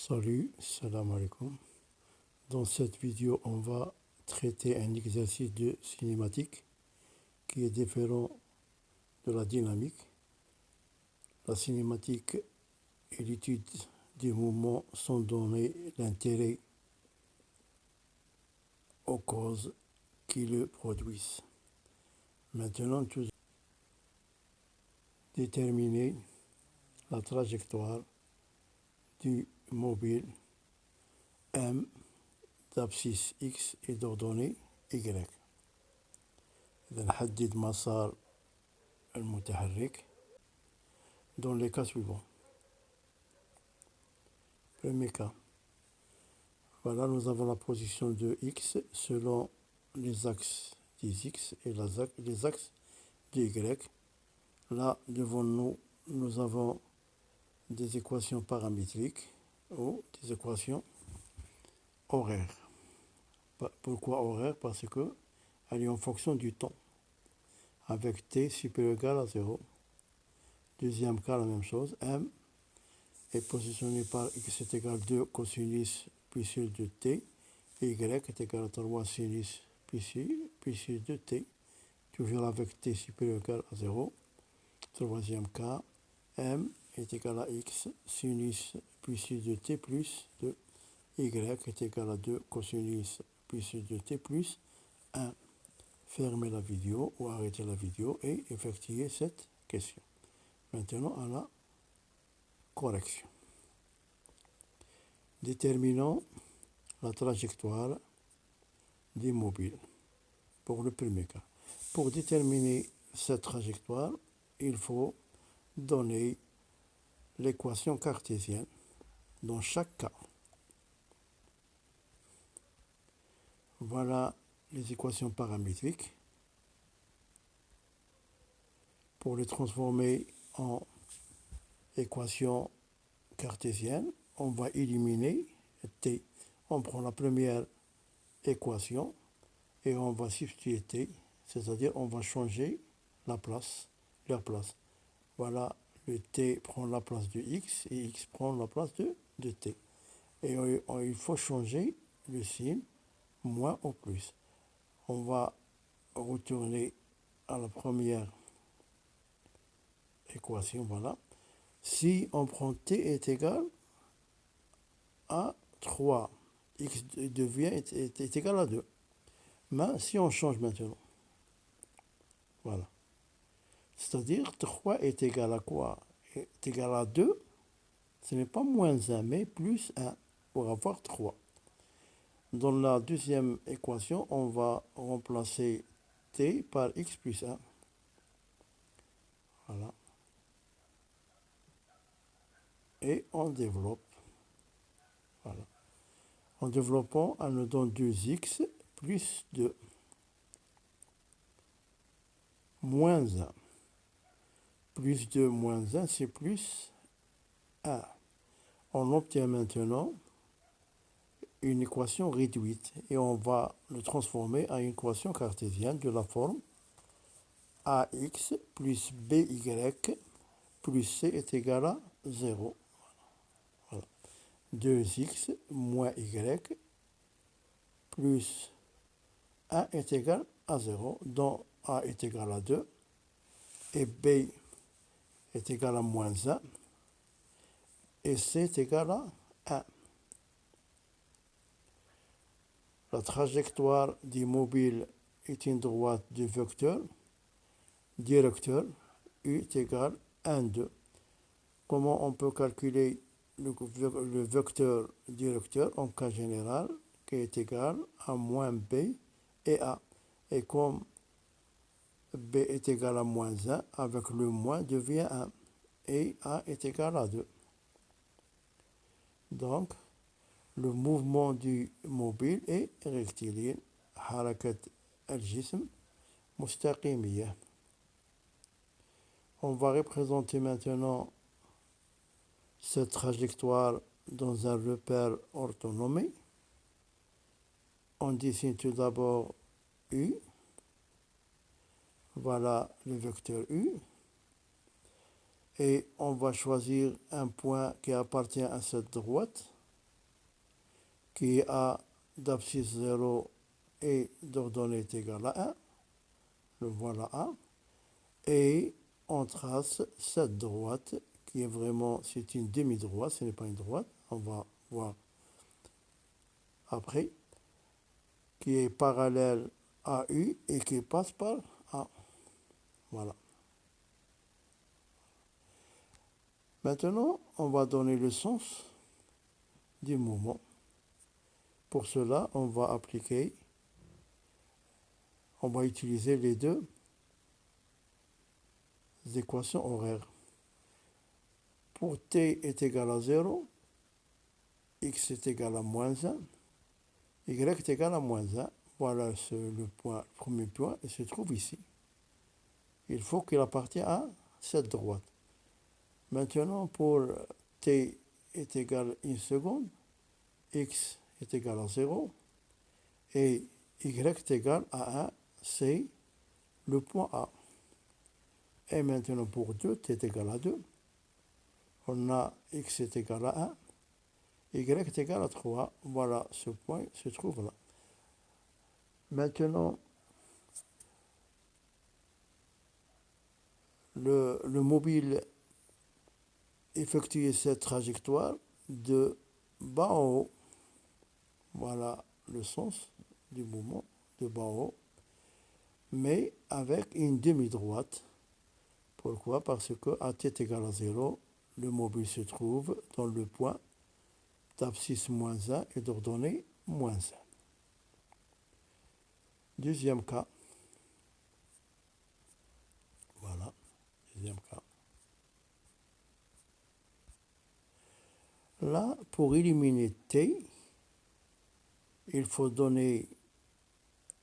Salut, salam alaikum. Dans cette vidéo, on va traiter un exercice de cinématique qui est différent de la dynamique. La cinématique est l'étude des mouvements sans donner l'intérêt aux causes qui le produisent. Maintenant, tout déterminer la trajectoire du mobile M d'abscisse X et d'ordonnée Y. إذا نحدد مسار المتحرك dans les cas suivants. Premier cas. Voilà, nous avons la position de X selon les axes des X et les axes de Y. Là, devant nous, nous avons des équations paramétriques ou des équations horaires. Pourquoi horaires? Parce qu'elle est en fonction du temps, avec t supérieur ou égal à 0. Deuxième cas, la même chose, M est positionné par x est égal à 2 cosinus puissance de t, et y est égal à 3 sinus puissance de t, toujours avec t supérieur ou égal à 0. Troisième cas, M est égal à x sinus puissance de t plus 2, y est égal à 2 cosinus puissance de t plus 1. Fermez la vidéo ou arrêtez la vidéo et effectuez cette question. Maintenant à la correction. Déterminons la trajectoire des mobiles pour le premier cas. Pour déterminer cette trajectoire, il faut donner l'équation cartésienne dans chaque cas. Voilà les équations paramétriques. Pour les transformer en équation cartésienne, on va éliminer t. On prend la première équation et on va substituer t, c'est-à-dire on va changer la place, leur place. Voilà, le t prend la place de x et x prend la place de t. Et il faut changer le signe moins ou plus. On va retourner à la première équation, voilà. Si on prend t est égal à 3, x est égal à 2. Mais si on change maintenant, voilà. C'est-à-dire 3 est égal à quoi? Est égal à 2, ce n'est pas moins 1, mais plus 1 pour avoir 3. Dans la deuxième équation, on va remplacer t par x plus 1. Voilà. Et on développe. Voilà. En développant, elle nous donne 2x plus 2 moins 1. Plus 2 moins 1, c'est plus 1. On obtient maintenant une équation réduite et on va le transformer en une équation cartésienne de la forme ax plus by plus c est égal à 0. Voilà. 2x moins y plus 1 est égal à 0, dont a est égal à 2 et b est égal à moins 1 et c est égal à 1. La trajectoire du mobile est une droite du vecteur directeur U est égal à 1, 2. Comment on peut calculer le vecteur directeur en cas général qui est égal à moins b et a. Et comme b est égal à moins 1, avec le moins devient 1 et a est égal à 2. Donc, le mouvement du mobile est rectiligne, harakat al-jism mustaqimiyya. On va représenter maintenant cette trajectoire dans un repère orthonomé. On dessine tout d'abord U. Voilà le vecteur U. Et on va choisir un point qui appartient à cette droite. qui est A d'abscisse 0 et d'ordonnée est égal à 1. Le voilà A. Et on trace cette droite qui est vraiment, c'est une demi-droite, ce n'est pas une droite. On va voir après, qui est parallèle à U et qui passe par A. Voilà. Maintenant, on va donner le sens du mouvement. Pour cela, on va utiliser les deux équations horaires. Pour t est égal à 0, x est égal à moins 1, y est égal à moins 1. Voilà le premier point, il se trouve ici. Il faut qu'il appartienne à cette droite. Maintenant, pour t est égal à 1 seconde, x est égal à 0 et y est égal à 1, c'est le point A. Et maintenant, pour 2, t est égal à 2. On a x est égal à 1, y est égal à 3. Voilà, ce point se trouve là. Maintenant, le mobile effectue cette trajectoire de bas en haut. Voilà le sens du mouvement de bas en haut, mais avec une demi-droite. Pourquoi? Parce que à t est égal à 0, le mobile se trouve dans le point d'abscisse moins 1 et d'ordonnée moins 1. Deuxième cas. Voilà, deuxième cas. Là, pour éliminer t, il faut donner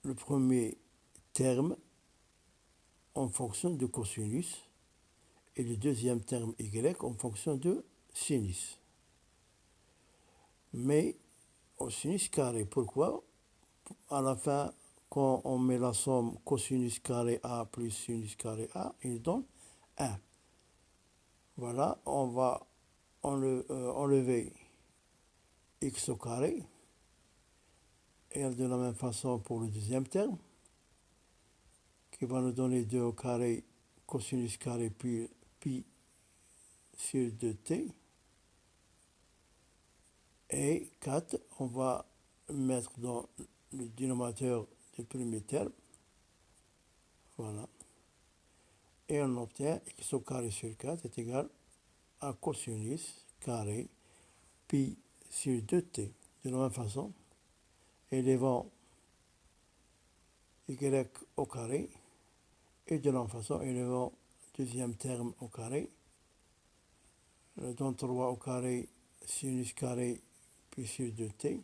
le premier terme en fonction de cosinus et le deuxième terme y en fonction de sinus. Mais au sinus carré, pourquoi? À la fin, quand on met la somme cosinus carré A plus sinus carré A, il donne 1. Voilà, on va enlever x au carré. Et de la même façon pour le deuxième terme, qui va nous donner 2 au carré cosinus carré puis pi sur 2t. Et 4, on va mettre dans le dénominateur du premier terme. Voilà. Et on obtient x au carré sur 4 est égal à cosinus carré pi sur 2t. De la même façon, élevant y au carré. Et de la même façon, élevant deuxième terme au carré. Donc 3 au carré sinus carré pi sur 2t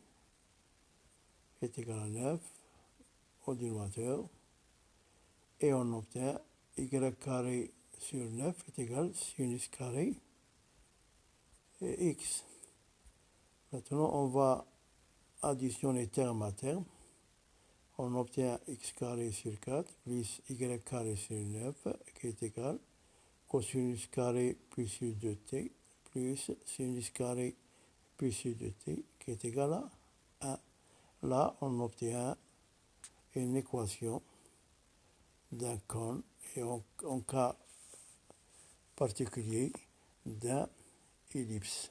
est égal à 9 au dénominateur. Et on obtient y carré sur 9 est égal à sinus carré et x. Maintenant, on va additionner terme à terme. On obtient x carré sur 4 plus y carré sur 9 qui est égal cosinus carré plus sur 2t plus sinus carré plus sur 2t qui est égal à 1. Là, on obtient une équation d'un cône et en cas particulier d'un ellipse.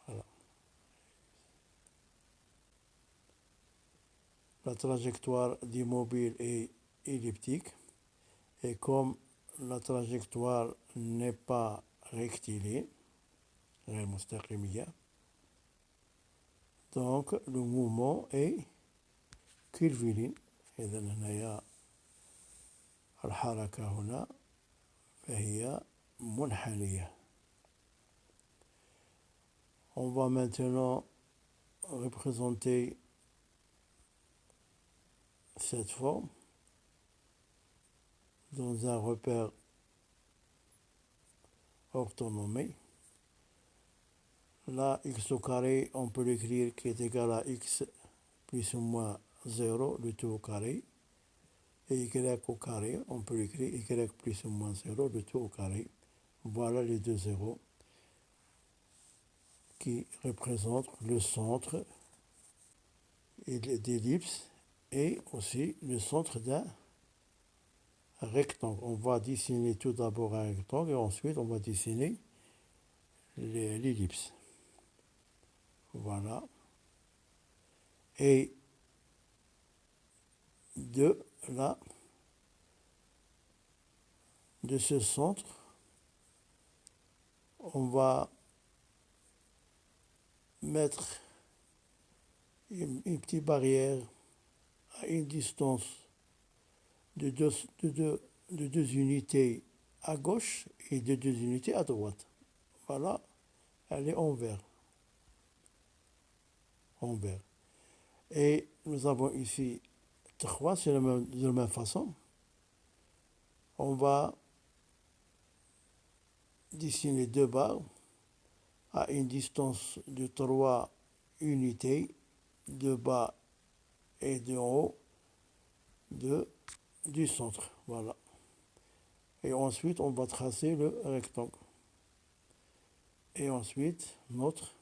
Voilà. La trajectoire du mobile est elliptique et comme la trajectoire n'est pas rectiligne, donc le mouvement est curviligne. إذا هنا الحركة هنا فهي منحنية. On va maintenant représenter cette forme dans un repère orthonormé. Là, x au carré, on peut l'écrire qui est égal à x plus ou moins 0, le tout au carré. Et y au carré, on peut l'écrire y plus ou moins 0, le tout au carré. Voilà les deux zéros qui représente le centre d'ellipse et aussi le centre d'un rectangle. On va dessiner tout d'abord un rectangle et ensuite on va dessiner l'ellipse. Voilà. Et de ce centre, on va mettre une petite barrière à une distance de deux unités à gauche et de 2 unités à droite. Voilà, elle est en vert. Et nous avons ici 3, c'est de la même façon. On va dessiner 2 barres à une distance de 3 unités de bas et de haut du centre. Voilà. Et ensuite, on va tracer le rectangle. Et ensuite, notre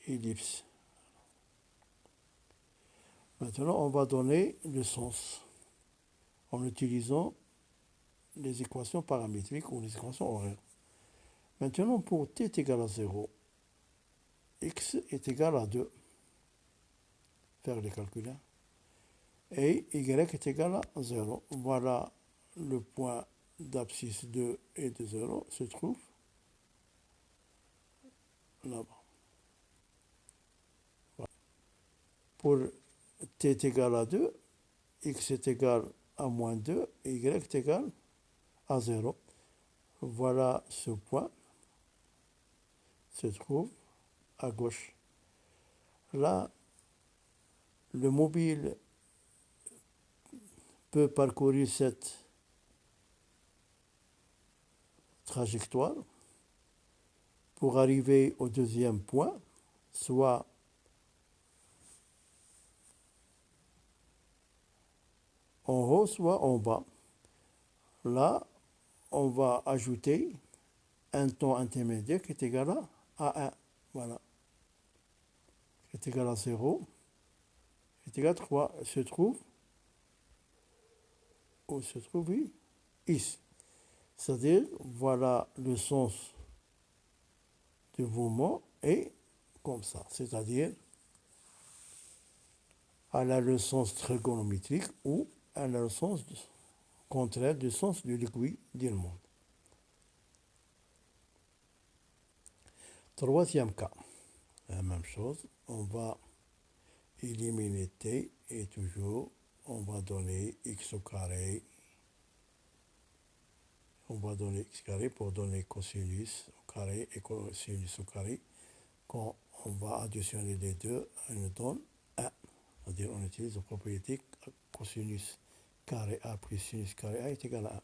ellipse. Maintenant, on va donner le sens en utilisant les équations paramétriques ou les équations horaires. Maintenant, pour t est égal à 0, x est égal à 2, faire les calculs, et y est égal à 0. Voilà le point d'abscisse 2 et de 0 se trouve là-bas. Voilà. Pour t est égal à 2, x est égal à moins 2 et y est égal à 0. Voilà ce point se trouve à gauche. Là, le mobile peut parcourir cette trajectoire pour arriver au deuxième point, soit en haut, soit en bas. Là, on va ajouter un temps intermédiaire qui est égal à 1. Voilà. Qui est égal à 0. Qui est égal à 3. Se trouve où se trouve ici. C'est-à-dire, voilà le sens du mouvement est comme ça. C'est-à-dire, elle a le sens trigonométrique ou elle a le sens contraire du sens de l'aiguille du monde. Troisième cas, la même chose, on va éliminer t et toujours on va donner x au carré. On va donner x carré pour donner cosinus au carré et cosinus au carré. Quand on va additionner les deux, on nous donne 1. C'est-à-dire on utilise la propriété cosinus carré A plus sinus carré A est égal à 1.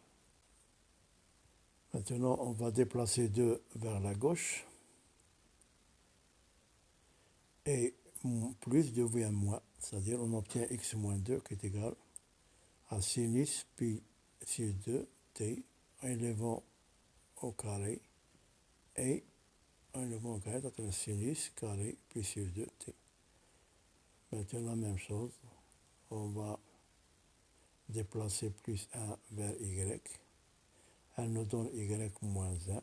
Maintenant, on va déplacer 2 vers la gauche. Et plus devient moins. C'est-à-dire on obtient x moins 2 qui est égal à sinus pi sur 2 t élevant au carré et élevant au carré, c'est-à-dire sinus carré pi sur 2 t. Maintenant la même chose, on va déplacer plus 1 vers y. Elle nous donne y moins 1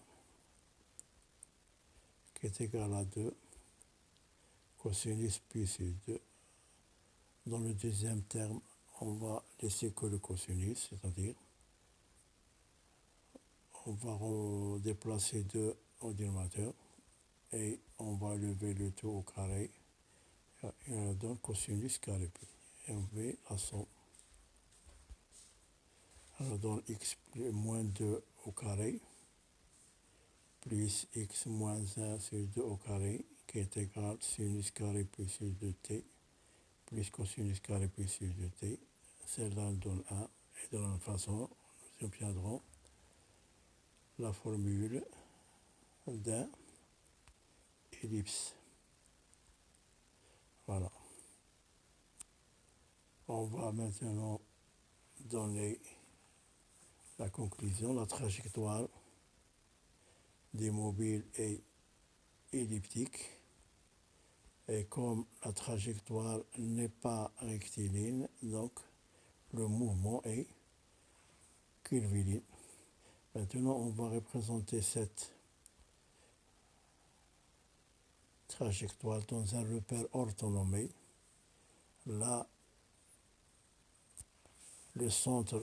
qui est égal à 2 cosinus pi sur 2. Dans le deuxième terme, on va laisser que le cosinus, c'est-à-dire on va déplacer 2 au dénominateur et on va lever le tout au carré et on donne cosinus carré pi. Et on fait la somme. On donne x moins 2 au carré plus x moins 1 sur 2 au carré qui est égal à sinus carré pi sur 2t plus cosinus carré pi sur 2t. Celle-là donne 1 et de la même façon, nous obtiendrons la formule d'un ellipse. Voilà. On va maintenant donner la conclusion, la trajectoire des mobiles est elliptique. Et comme la trajectoire n'est pas rectiligne, donc le mouvement est curviligne. Maintenant, on va représenter cette trajectoire dans un repère orthonomé. Là, le centre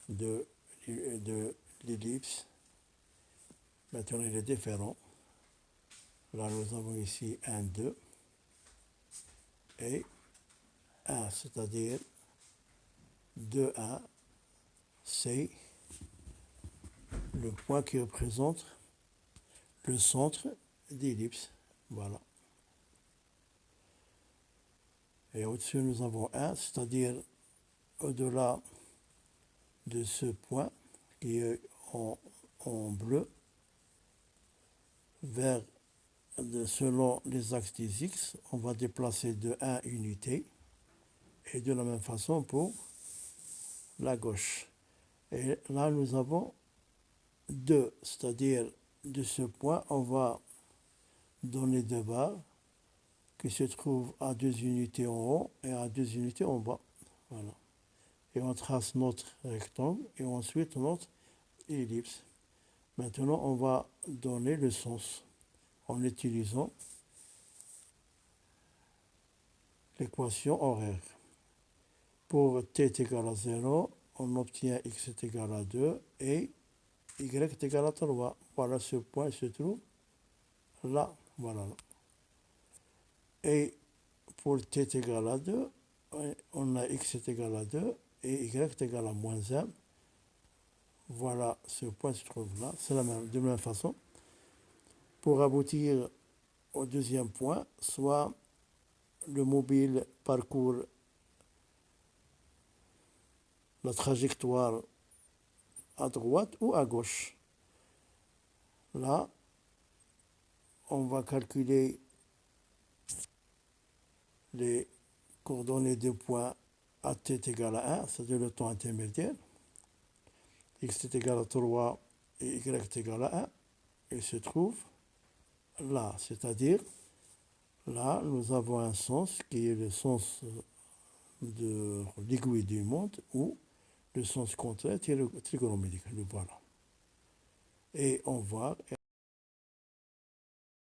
de l'ellipse, maintenant il est différent. Là, nous avons ici un 2 et 1, c'est-à-dire 2, 1, c'est le point qui représente le centre d'ellipse. Voilà. Et au-dessus, nous avons 1, c'est-à-dire au-delà de ce point qui est en bleu, selon les axes des X, on va déplacer de 1 unité. Et de la même façon pour la gauche. Et là, nous avons 2, c'est-à-dire de ce point, on va donner 2 barres qui se trouvent à 2 unités en haut et à 2 unités en bas. Voilà. Et on trace notre rectangle et ensuite notre ellipse. Maintenant, on va donner le sens en utilisant l'équation horaire. Pour t est égal à 0, on obtient x est égal à 2 et y est égal à 3. Voilà, ce point se trouve là. Voilà. Et pour t est égal à 2, on a x est égal à 2 et y est égal à moins 1. Voilà, ce point se trouve là. C'est de la même façon. Pour aboutir au deuxième point, soit le mobile parcourt la trajectoire à droite ou à gauche. Là, on va calculer les coordonnées des points à t est égal à 1, c'est-à-dire le temps intermédiaire. X est égal à 3 et y est égal à 1. Il se trouve là, c'est-à-dire là, nous avons un sens qui est le sens de l'aiguille du montre ou le sens contraire qui est le trigonométrique. Le voilà. Et on voit